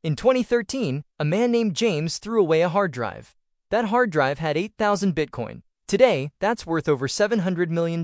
In 2013, a man named James threw away a hard drive. That hard drive had 8,000 Bitcoin. Today, that's worth over $700 million.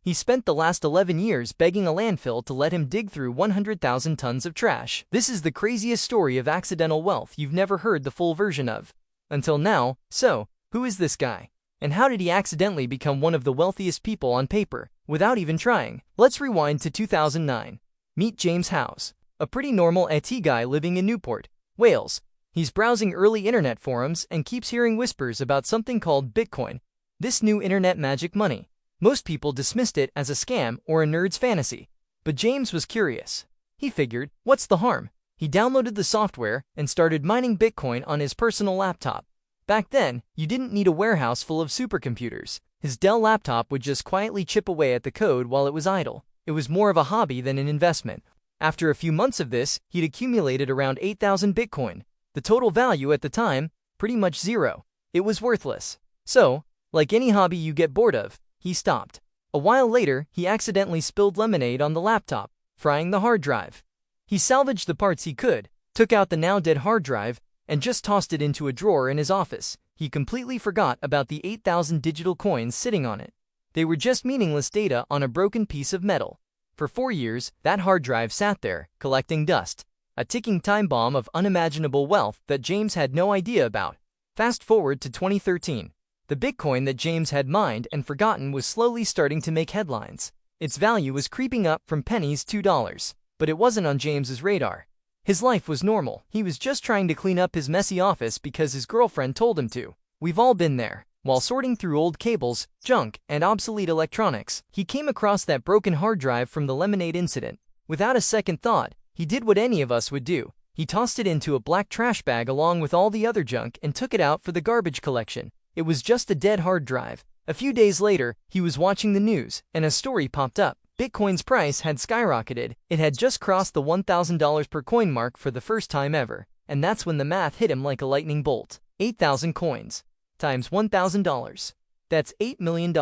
He spent the last 11 years begging a landfill to let him dig through 100,000 tons of trash. This is the craziest story of accidental wealth you've never heard the full version of. Until now. So, who is this guy? And how did he accidentally become one of the wealthiest people on paper, without even trying? Let's rewind to 2009. Meet James House, a pretty normal IT guy living in Newport, Wales. He's browsing early internet forums and keeps hearing whispers about something called Bitcoin, this new internet magic money. Most people dismissed it as a scam or a nerd's fantasy. But James was curious. He figured, what's the harm? He downloaded the software and started mining Bitcoin on his personal laptop. Back then, you didn't need a warehouse full of supercomputers. His Dell laptop would just quietly chip away at the code while it was idle. It was more of a hobby than an investment. After a few months of this, he'd accumulated around 8,000 Bitcoin. The total value at the time, pretty much zero. It was worthless. So, like any hobby you get bored of, he stopped. A while later, he accidentally spilled lemonade on the laptop, frying the hard drive. He salvaged the parts he could, took out the now-dead hard drive, and just tossed it into a drawer in his office. He completely forgot about the 8,000 digital coins sitting on it. They were just meaningless data on a broken piece of metal. For 4 years, that hard drive sat there, collecting dust. A ticking time bomb of unimaginable wealth that James had no idea about. Fast forward to 2013. The Bitcoin that James had mined and forgotten was slowly starting to make headlines. Its value was creeping up from pennies to $2. But it wasn't on James's radar. His life was normal. He was just trying to clean up his messy office because his girlfriend told him to. We've all been there. While sorting through old cables, junk, and obsolete electronics, he came across that broken hard drive from the lemonade incident. Without a second thought, he did what any of us would do. He tossed it into a black trash bag along with all the other junk and took it out for the garbage collection. It was just a dead hard drive. A few days later, he was watching the news, and a story popped up. Bitcoin's price had skyrocketed. It had just crossed the $1,000 per coin mark for the first time ever. And that's when the math hit him like a lightning bolt. 8,000 coins times $1,000. That's $8 million.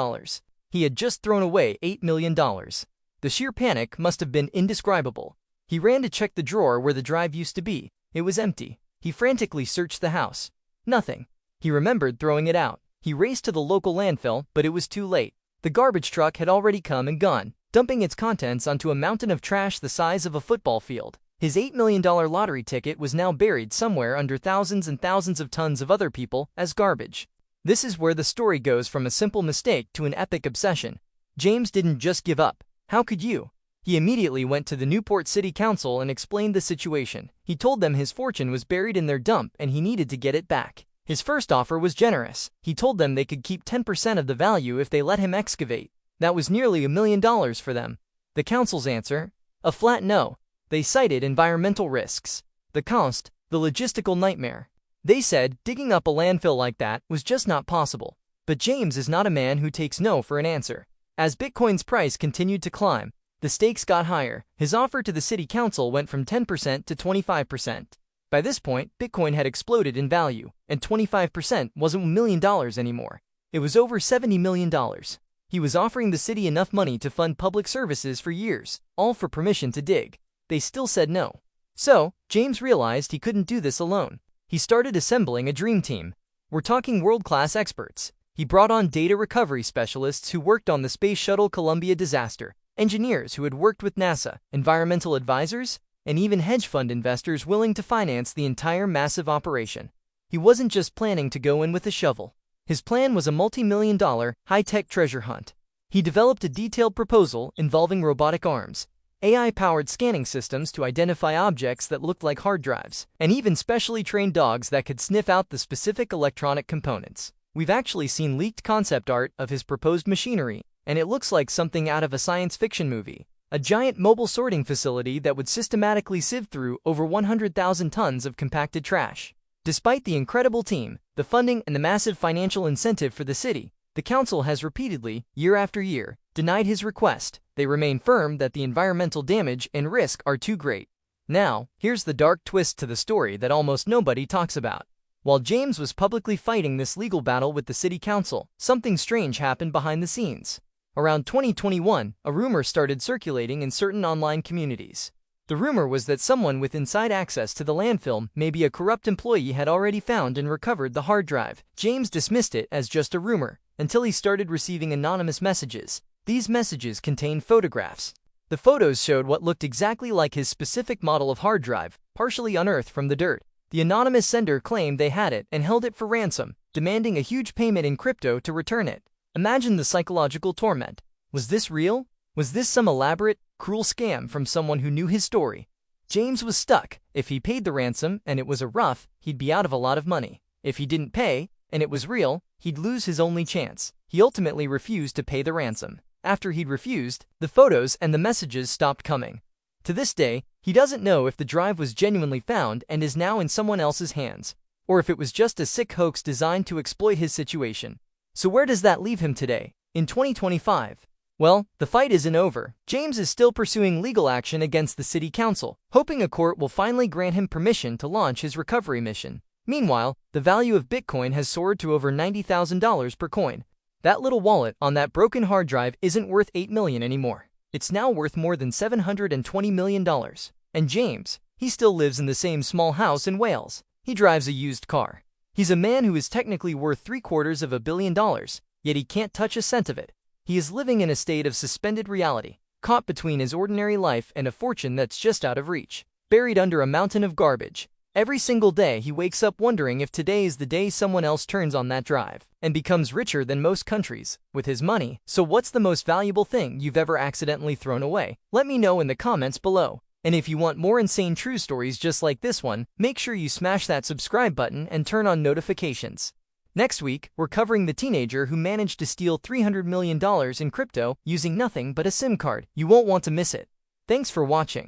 He had just thrown away $8 million. The sheer panic must have been indescribable. He ran to check the drawer where the drive used to be. It was empty. He frantically searched the house. Nothing. He remembered throwing it out. He raced to the local landfill, but it was too late. The garbage truck had already come and gone, dumping its contents onto a mountain of trash the size of a football field. His $8 million lottery ticket was now buried somewhere under thousands and thousands of tons of other people as garbage. This is where the story goes from a simple mistake to an epic obsession. James didn't just give up. How could you? He immediately went to the Newport City Council and explained the situation. He told them his fortune was buried in their dump and he needed to get it back. His first offer was generous. He told them they could keep 10% of the value if they let him excavate. That was nearly $1 million for them. The council's answer? A flat no. They cited environmental risks, the cost, the logistical nightmare. They said digging up a landfill like that was just not possible. But James is not a man who takes no for an answer. As Bitcoin's price continued to climb, the stakes got higher. His offer to the city council went from 10% to 25%. By this point, Bitcoin had exploded in value, and 25% wasn't $1 million anymore. It was over $70 million. He was offering the city enough money to fund public services for years, all for permission to dig. They still said no. So, James realized he couldn't do this alone. He started assembling a dream team. We're talking world-class experts. He brought on data recovery specialists who worked on the Space Shuttle Columbia disaster, engineers who had worked with NASA, environmental advisors, and even hedge fund investors willing to finance the entire massive operation. He wasn't just planning to go in with a shovel. His plan was a multi-million-dollar, high-tech treasure hunt. He developed a detailed proposal involving robotic arms, AI-powered scanning systems to identify objects that looked like hard drives, and even specially trained dogs that could sniff out the specific electronic components. We've actually seen leaked concept art of his proposed machinery, and it looks like something out of a science fiction movie. A giant mobile sorting facility that would systematically sieve through over 100,000 tons of compacted trash. Despite the incredible team, the funding, and the massive financial incentive for the city, the council has repeatedly, year after year, denied his request. They remain firm that the environmental damage and risk are too great. Now, here's the dark twist to the story that almost nobody talks about. While James was publicly fighting this legal battle with the city council, something strange happened behind the scenes. Around 2021, a rumor started circulating in certain online communities. The rumor was that someone with inside access to the landfill, maybe a corrupt employee, had already found and recovered the hard drive. James dismissed it as just a rumor, until he started receiving anonymous messages. These messages contained photographs. The photos showed what looked exactly like his specific model of hard drive, partially unearthed from the dirt. The anonymous sender claimed they had it and held it for ransom, demanding a huge payment in crypto to return it. Imagine the psychological torment. Was this real? Was this some elaborate, cruel scam from someone who knew his story? James was stuck. If he paid the ransom and it was a rough, he'd be out of a lot of money. If he didn't pay, and it was real, he'd lose his only chance. He ultimately refused to pay the ransom. After he'd refused, the photos and the messages stopped coming. To this day, he doesn't know if the drive was genuinely found and is now in someone else's hands, or if it was just a sick hoax designed to exploit his situation. So where does that leave him today, in 2025? Well, the fight isn't over. James is still pursuing legal action against the city council, hoping a court will finally grant him permission to launch his recovery mission. Meanwhile, the value of Bitcoin has soared to over $90,000 per coin. That little wallet on that broken hard drive isn't worth $8 million anymore. It's now worth more than $720 million. And James, he still lives in the same small house in Wales. He drives a used car. He's a man who is technically worth $750 million, yet he can't touch a cent of it. He is living in a state of suspended reality, caught between his ordinary life and a fortune that's just out of reach, buried under a mountain of garbage. Every single day he wakes up wondering if today is the day someone else turns on that drive and becomes richer than most countries with his money. So what's the most valuable thing you've ever accidentally thrown away? Let me know in the comments below. And if you want more insane true stories just like this one, make sure you smash that subscribe button and turn on notifications. Next week, we're covering the teenager who managed to steal $300 million in crypto using nothing but a SIM card. You won't want to miss it. Thanks for watching.